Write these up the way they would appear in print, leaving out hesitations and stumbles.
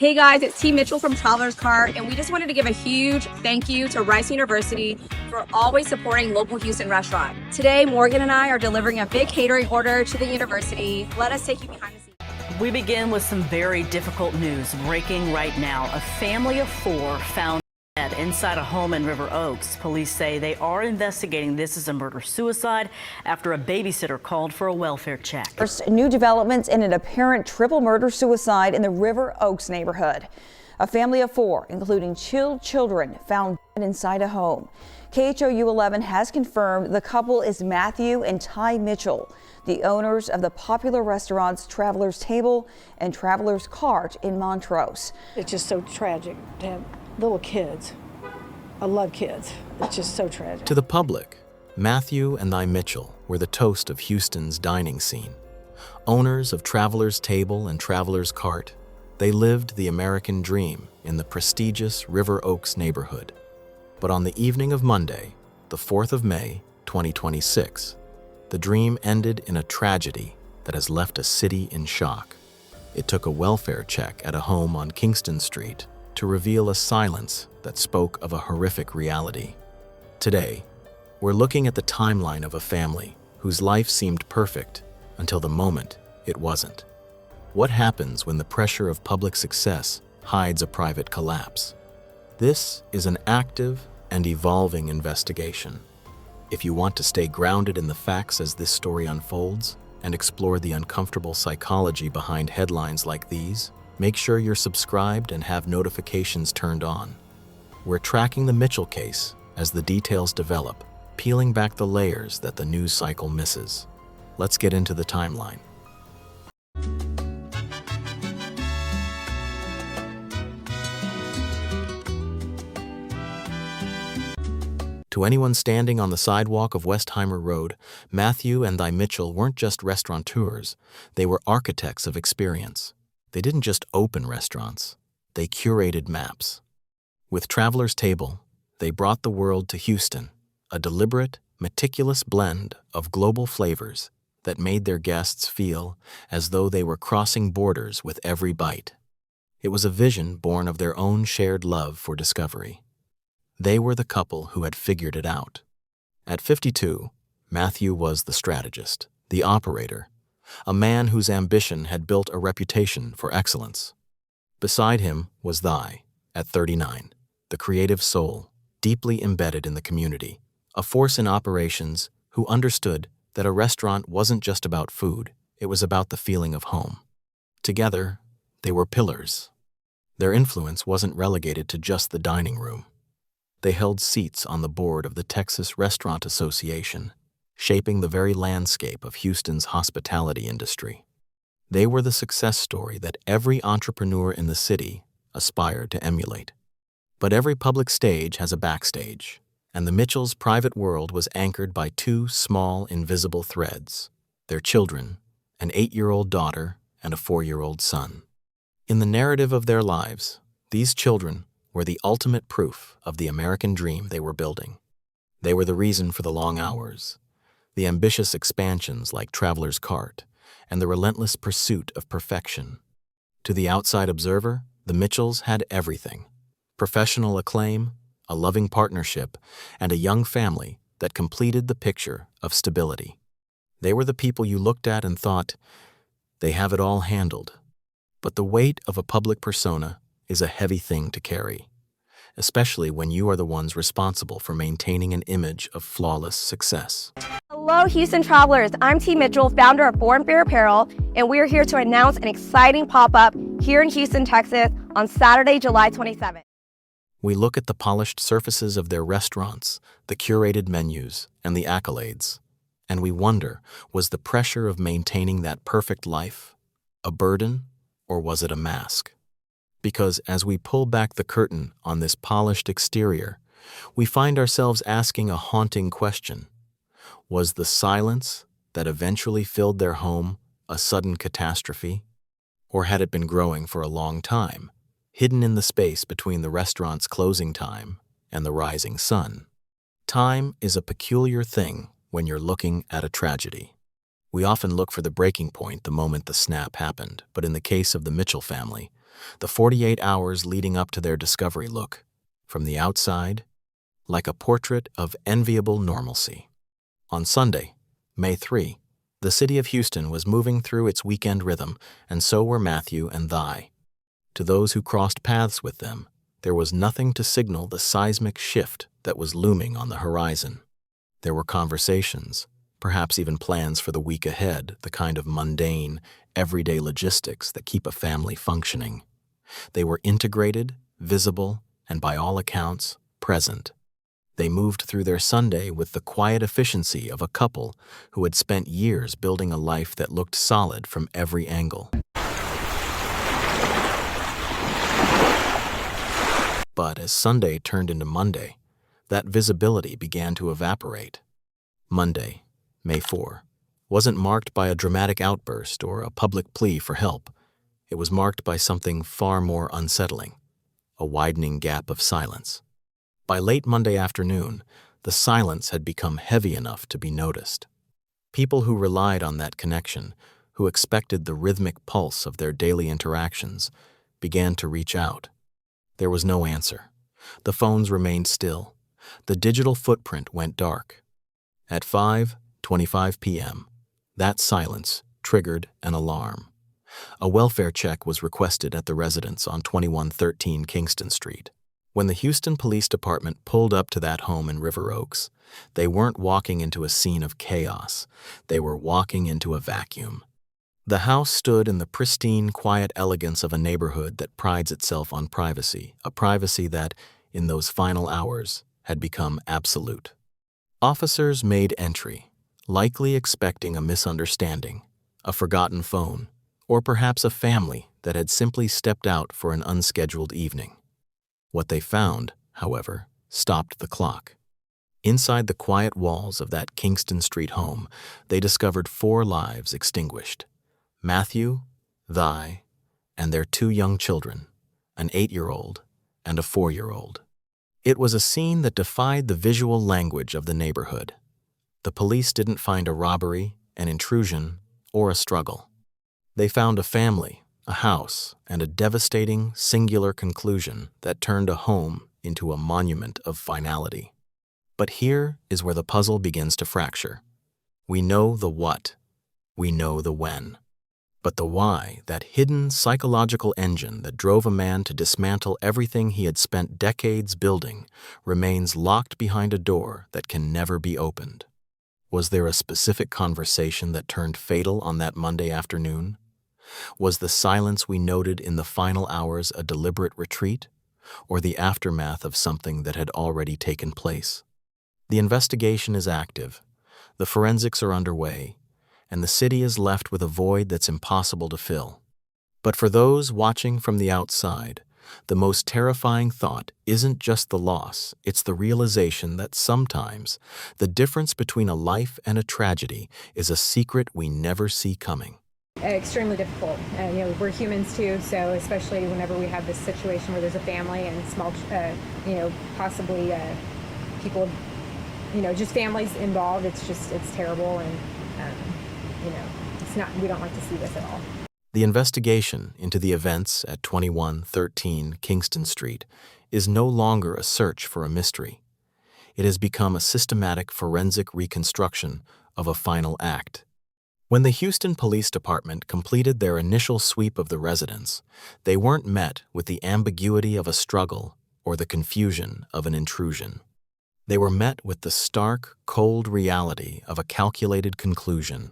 Hey guys, it's T. Mitchell from Traveler's Cart, and we just wanted to give a huge thank you to Rice University for always supporting local Houston restaurants. Today, Morgan and I are delivering a big catering order to the university. Let us take you behind the scenes. We begin with some very difficult news breaking right now. A family of four found dead inside a home in River Oaks. Police say they are investigating this as a murder-suicide after a babysitter called for a welfare check. First, new developments in an apparent triple murder-suicide in the River Oaks neighborhood. A family of four, including children, found dead inside a home. KHOU 11 has confirmed the couple is Matthew and Ty Mitchell, the owners of the popular restaurants Traveler's Table and Traveler's Cart in Montrose. It's just so tragic to have little kids. I love kids. It's just so tragic. To the public, Matthew and Ty Mitchell were the toast of Houston's dining scene. Owners of Traveler's Table and Traveler's Cart, they lived the American dream in the prestigious River Oaks neighborhood. But on the evening of Monday, the 4th of May, 2026, the dream ended in a tragedy that has left a city in shock. It took a welfare check at a home on Kingston Street to reveal a silence that spoke of a horrific reality. Today, we're looking at the timeline of a family whose life seemed perfect until the moment it wasn't. What happens when the pressure of public success hides a private collapse? This is an active and evolving investigation. If you want to stay grounded in the facts as this story unfolds and explore the uncomfortable psychology behind headlines like these, make sure you're subscribed and have notifications turned on. We're tracking the Mitchell case as the details develop, peeling back the layers that the news cycle misses. Let's get into the timeline. To anyone standing on the sidewalk of Westheimer Road, Matthew and Ty Mitchell weren't just restaurateurs, they were architects of experience. They didn't just open restaurants, they curated maps. With Traveler's Table, they brought the world to Houston, a deliberate, meticulous blend of global flavors that made their guests feel as though they were crossing borders with every bite. It was a vision born of their own shared love for discovery. They were the couple who had figured it out. At 52, Matthew was the strategist, the operator, a man whose ambition had built a reputation for excellence. Beside him was Ty, at 39, the creative soul, deeply embedded in the community, a force in operations who understood that a restaurant wasn't just about food, it was about the feeling of home. Together, they were pillars. Their influence wasn't relegated to just the dining room. They held seats on the board of the Texas Restaurant Association, shaping the very landscape of Houston's hospitality industry. They were the success story that every entrepreneur in the city aspired to emulate. But every public stage has a backstage, and the Mitchells' private world was anchored by two small, invisible threads: their children, an 8-year-old daughter and a 4-year-old son. In the narrative of their lives, these children were the ultimate proof of the American dream they were building. They were the reason for the long hours, the ambitious expansions like Traveler's Cart, and the relentless pursuit of perfection. To the outside observer, the Mitchells had everything: professional acclaim, a loving partnership, and a young family that completed the picture of stability. They were the people you looked at and thought, they have it all handled. But the weight of a public persona is a heavy thing to carry, especially when you are the ones responsible for maintaining an image of flawless success. Hello, Houston travelers. I'm T. Mitchell, founder of Born Fair Apparel, and we're here to announce an exciting pop-up here in Houston, Texas on Saturday, July 27th. We look at the polished surfaces of their restaurants, the curated menus, and the accolades, and we wonder, was the pressure of maintaining that perfect life a burden, or was it a mask? Because as we pull back the curtain on this polished exterior, we find ourselves asking a haunting question. Was the silence that eventually filled their home a sudden catastrophe? Or had it been growing for a long time, hidden in the space between the restaurant's closing time and the rising sun? Time is a peculiar thing when you're looking at a tragedy. We often look for the breaking point the moment the snap happened, but in the case of the Mitchell family, The 48 hours leading up to their discovery look, from the outside, like a portrait of enviable normalcy. On Sunday, May 3, the city of Houston was moving through its weekend rhythm, and so were Matthew and Thy. To those who crossed paths with them, there was nothing to signal the seismic shift that was looming on the horizon. There were conversations, perhaps even plans for the week ahead, the kind of mundane, everyday logistics that keep a family functioning. They were integrated, visible, and by all accounts, present. They moved through their Sunday with the quiet efficiency of a couple who had spent years building a life that looked solid from every angle. But as Sunday turned into Monday, that visibility began to evaporate. Monday, May 4, wasn't marked by a dramatic outburst or a public plea for help. It was marked by something far more unsettling, a widening gap of silence. By late Monday afternoon, the silence had become heavy enough to be noticed. People who relied on that connection, who expected the rhythmic pulse of their daily interactions, began to reach out. There was no answer. The phones remained still. The digital footprint went dark. At 5:25 p.m., that silence triggered an alarm. A welfare check was requested at the residence on 2113 Kingston Street. When the Houston Police Department pulled up to that home in River Oaks, they weren't walking into a scene of chaos. They were walking into a vacuum. The house stood in the pristine, quiet elegance of a neighborhood that prides itself on privacy, a privacy that, in those final hours, had become absolute. Officers made entry, likely expecting a misunderstanding, a forgotten phone, or perhaps a family that had simply stepped out for an unscheduled evening. What they found, however, stopped the clock. Inside the quiet walls of that Kingston Street home, they discovered 4 lives extinguished: Matthew, Thy, and their 2 young children, an 8-year-old and a 4-year-old. It was a scene that defied the visual language of the neighborhood. The police didn't find a robbery, an intrusion, or a struggle. They found a family, a house, and a devastating, singular conclusion that turned a home into a monument of finality. But here is where the puzzle begins to fracture. We know the what. We know the when. But the why, that hidden psychological engine that drove a man to dismantle everything he had spent decades building, remains locked behind a door that can never be opened. Was there a specific conversation that turned fatal on that Monday afternoon? Was the silence we noted in the final hours a deliberate retreat, or the aftermath of something that had already taken place? The investigation is active, the forensics are underway, and the city is left with a void that's impossible to fill. But for those watching from the outside, the most terrifying thought isn't just the loss, it's the realization that sometimes the difference between a life and a tragedy is a secret we never see coming. Extremely difficult. We're humans too, so especially whenever we have this situation where there's a family and small, possibly people, just families involved. It's terrible, and we don't like to see this at all. The investigation into the events at 2113 Kingston Street is no longer a search for a mystery. It has become a systematic forensic reconstruction of a final act. When the Houston Police Department completed their initial sweep of the residence, they weren't met with the ambiguity of a struggle or the confusion of an intrusion. They were met with the stark, cold reality of a calculated conclusion.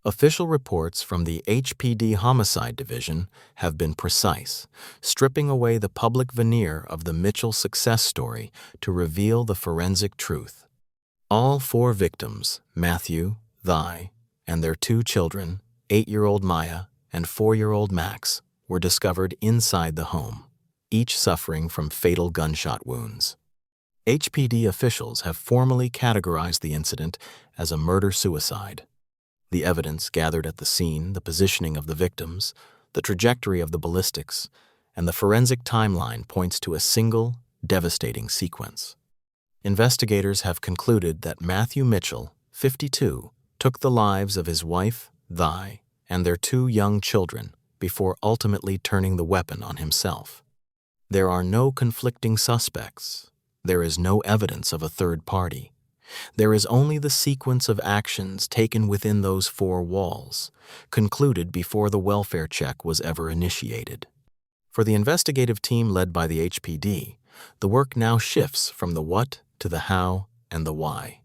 Official reports from the HPD Homicide Division have been precise, stripping away the public veneer of the Mitchell success story to reveal the forensic truth. All 4 victims, Matthew, Thy, and their 2 children, 8-year-old Maya and 4-year-old Max, were discovered inside the home, each suffering from fatal gunshot wounds. HPD officials have formally categorized the incident as a murder-suicide. The evidence gathered at the scene, the positioning of the victims, the trajectory of the ballistics, and the forensic timeline points to a single, devastating sequence. Investigators have concluded that Matthew Mitchell, 52, took the lives of his wife, Thy, and their 2 young children, before ultimately turning the weapon on himself. There are no conflicting suspects. There is no evidence of a third party. There is only the sequence of actions taken within those four walls, concluded before the welfare check was ever initiated. For the investigative team led by the HPD, the work now shifts from the what to the how and the why.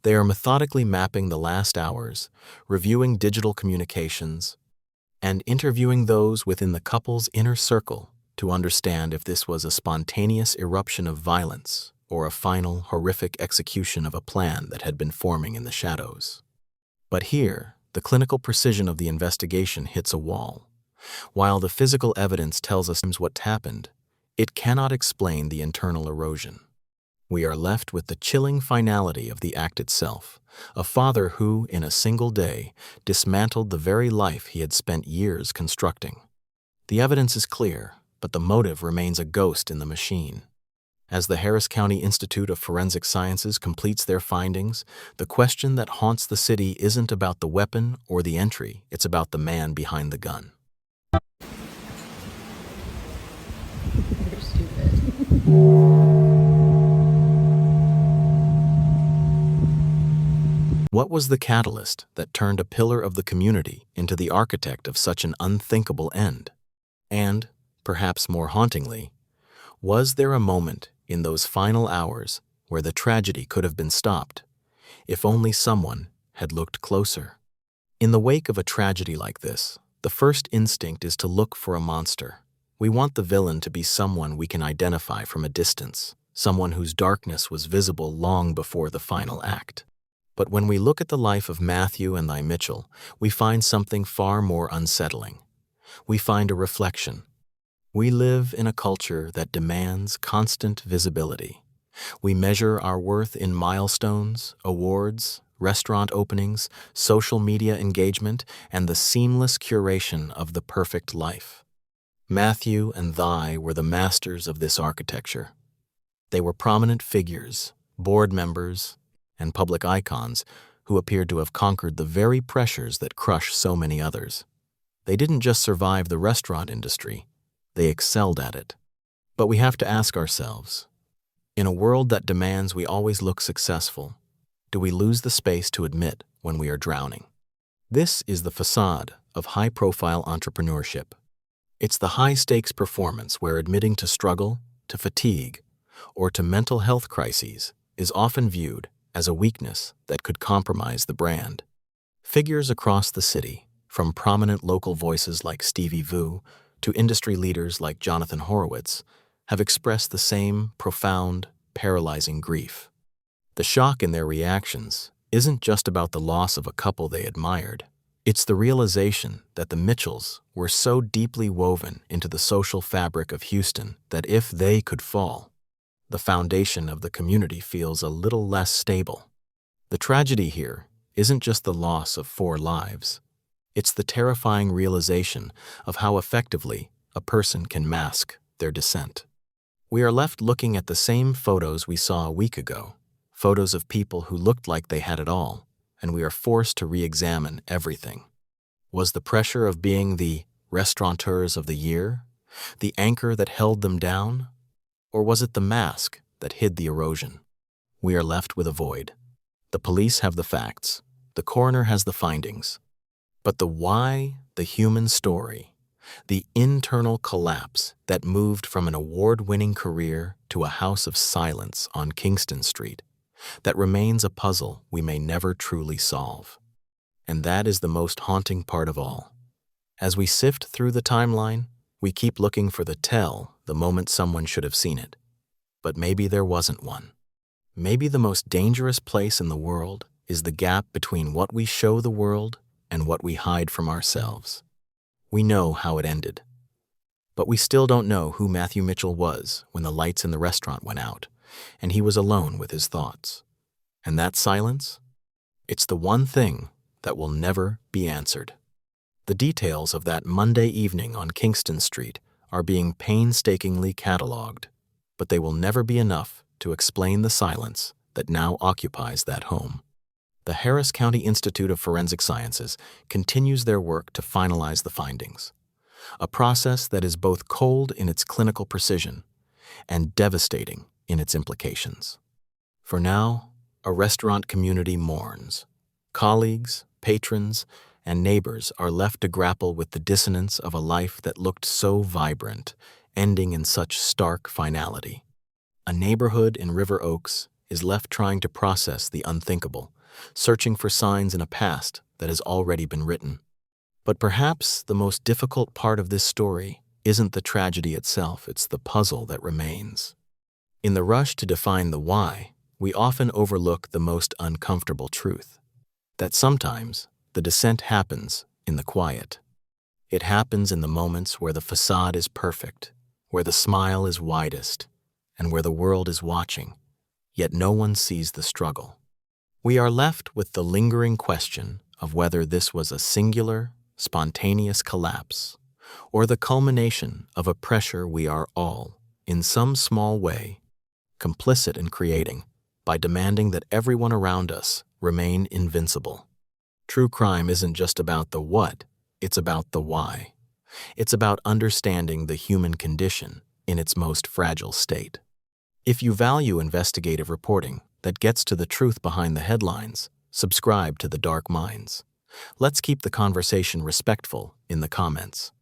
They are methodically mapping the last hours, reviewing digital communications, and interviewing those within the couple's inner circle to understand if this was a spontaneous eruption of violence or a final, horrific execution of a plan that had been forming in the shadows. But here, the clinical precision of the investigation hits a wall. While the physical evidence tells us what happened, it cannot explain the internal erosion. We are left with the chilling finality of the act itself, a father who, in a single day, dismantled the very life he had spent years constructing. The evidence is clear, but the motive remains a ghost in the machine. As the Harris County Institute of Forensic Sciences completes their findings, the question that haunts the city isn't about the weapon or the entry, it's about the man behind the gun. You're stupid. What was the catalyst that turned a pillar of the community into the architect of such an unthinkable end? And, perhaps more hauntingly, was there a moment in those final hours where the tragedy could have been stopped, if only someone had looked closer? In the wake of a tragedy like this, the first instinct is to look for a monster. We want the villain to be someone we can identify from a distance, someone whose darkness was visible long before the final act. But when we look at the life of Matthew and Mitchell, we find something far more unsettling. We find a reflection. We live in a culture that demands constant visibility. We measure our worth in milestones, awards, restaurant openings, social media engagement, and the seamless curation of the perfect life. Matthew and were the masters of this architecture. They were prominent figures, board members, and public icons who appeared to have conquered the very pressures that crush so many others. They didn't just survive the restaurant industry, they excelled at it. But we have to ask ourselves, in a world that demands we always look successful, do we lose the space to admit when we are drowning? This is the facade of high-profile entrepreneurship. It's the high-stakes performance where admitting to struggle, to fatigue, or to mental health crises is often viewed as a weakness that could compromise the brand. Figures across the city, from prominent local voices like Stevie Vu to industry leaders like Jonathan Horowitz, have expressed the same profound, paralyzing grief. The shock in their reactions isn't just about the loss of a couple they admired. It's the realization that the Mitchells were so deeply woven into the social fabric of Houston that if they could fall, the foundation of the community feels a little less stable. The tragedy here isn't just the loss of 4 lives. It's the terrifying realization of how effectively a person can mask their dissent. We are left looking at the same photos we saw a week ago, photos of people who looked like they had it all, and we are forced to re-examine everything. Was the pressure of being the restaurateurs of the year, the anchor that held them down? Or was it the mask that hid the erosion? We are left with a void. The police have the facts. The coroner has the findings. But the why, the human story, the internal collapse that moved from an award-winning career to a house of silence on Kingston Street, that remains a puzzle we may never truly solve. And that is the most haunting part of all. As we sift through the timeline, we keep looking for the tell the moment someone should have seen it. But maybe there wasn't one. Maybe the most dangerous place in the world is the gap between what we show the world and what we hide from ourselves. We know how it ended. But we still don't know who Matthew Mitchell was when the lights in the restaurant went out, and he was alone with his thoughts. And that silence? It's the one thing that will never be answered. The details of that Monday evening on Kingston Street are being painstakingly cataloged, but they will never be enough to explain the silence that now occupies that home. The Harris County Institute of Forensic Sciences continues their work to finalize the findings. a process that is both cold in its clinical precision and devastating in its implications. For now, a restaurant community mourns. Colleagues, patrons, and neighbors are left to grapple with the dissonance of a life that looked so vibrant, ending in such stark finality. A neighborhood in River Oaks is left trying to process the unthinkable, searching for signs in a past that has already been written. But perhaps the most difficult part of this story isn't the tragedy itself, it's the puzzle that remains. In the rush to define the why, we often overlook the most uncomfortable truth, that sometimes the descent happens in the quiet. It happens in the moments where the facade is perfect, where the smile is widest, and where the world is watching, yet no one sees the struggle. We are left with the lingering question of whether this was a singular, spontaneous collapse, or the culmination of a pressure we are all, in some small way, complicit in creating by demanding that everyone around us remain invincible. True crime isn't just about the what, it's about the why. It's about understanding the human condition in its most fragile state. If you value investigative reporting that gets to the truth behind the headlines, subscribe to The Dark Minds. Let's keep the conversation respectful in the comments.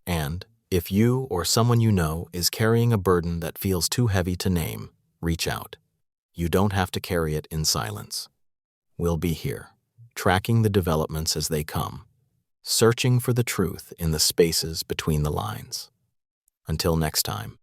And if you or someone you know is carrying a burden that feels too heavy to name, reach out. You don't have to carry it in silence. We'll be here, tracking the developments as they come, searching for the truth in the spaces between the lines. Until next time.